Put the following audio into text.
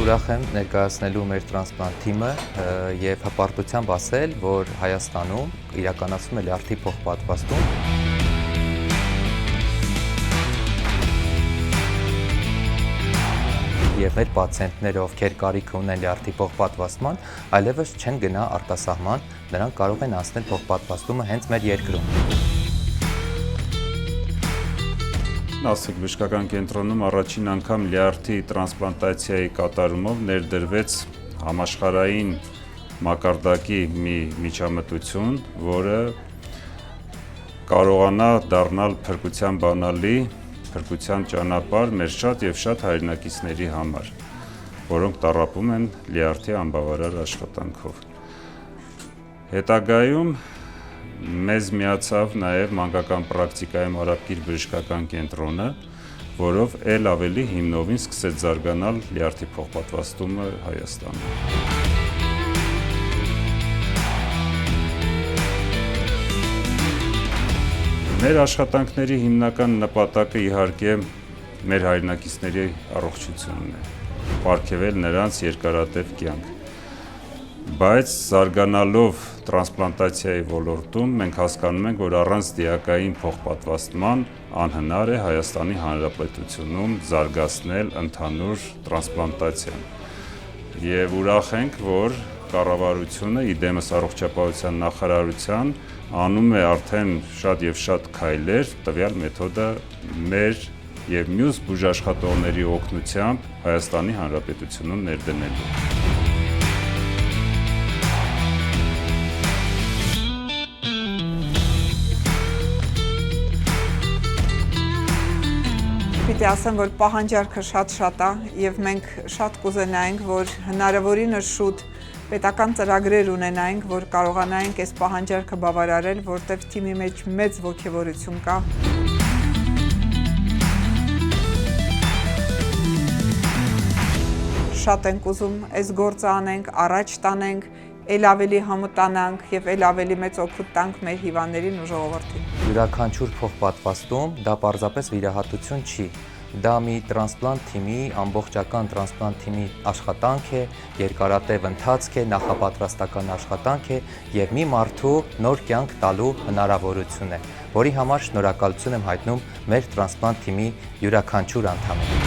ուրախ եմ ներկայացնելու մեր տրանսպլանտ թիմը եւ հպարտությամբ ասել, որ Հայաստանում իրականացվում է լյարդի փոխպատվաստում։ Եվ մեր պացիենտները, ովքեր կարիք ունեն լյարդի փոխպատվաստման, այլևս չեն գնա արտասահման, նրանք կարող են անցնել փոխպատվաստումը հենց մեր երկրում։ Ասիկ բժշկական կենտրոնում առաջին անգամ լյարդի տրանսպլանտացիայի կատարումով ներդրվեց համաշխարհային մակարդակի մի միջամտություն, որը կարողանա դառնալ փրկության բանալի, փրկության ճանապարհ մեր շատ եւ շատ հայրենակիցների համար, որոնք տառապում են լյարդի անբավարար աշխատանքով։ Հետագայում մեզ միացավ նաև մանկական պրակտիկայում Արաբկիր բժշկական կենտրոնը, որով էլ ավելի հիմնովին սկսեց զարգանալ լյարդի փոխպատվաստումը Հայաստանում։ Մեր աշխատանքների հիմնական նպատակը իհարկե մեր հայրենակիցների առողջությունն է, պարգևել նրանց երկարատև կյանք։ Բայց զարգանալով տրանսպլանտացիայի ոլորտում մենք հասկանում ենք, որ առանց դիակային փոխպատվաստման անհնար է Հայաստանի Հանրապետությունում զարգացնել ընդհանուր տրանսպլանտացիան։ Եվ ուրախ ենք, որ կառավարությունը, իդեմս առողջապահության նախարարության, անում է արդեն շատ եւ շատ քայլեր տվյալ մեթոդը մեր եւ մյուս բուժաշխատողների օգնությամբ Հայաստանի Հանրապետությունում ներդնելու։ Պիտի ասեմ, որ պահանջարկը շատ է եւ մենք շատ կուզենայինք, որ հնարավորինս շուտ պետական ծրագրեր ունենայինք, որ կարողանայինք այս պահանջարկը բավարարել, որտեղ թիմի մեջ մեծ ոգևորություն կա։ Շատ ենք ուզում այս գործը անենք, առաջ տանենք, ել ավելի համտանանք եւ ել ավելի մեծ օգուտ տանք մեր հիվանդներին ու ժողովրդին։ Յուրաքանչյուր փոխպատվաստում դա պարզապես վիրահատություն չի։ Դա մի տրանսպլանտ թիմի, ամբողջական տրանսպլանտ թիմի աշխատանք է, երկարատև ընթացք է, նախապատրաստական աշխատանք է եւ մի մարդու նոր կյանք տալու հնարավորություն է, որի համար շնորհակալություն եմ հայտնում մեր տրանսպլանտ թիմի յուրաքանչյուր անդամին։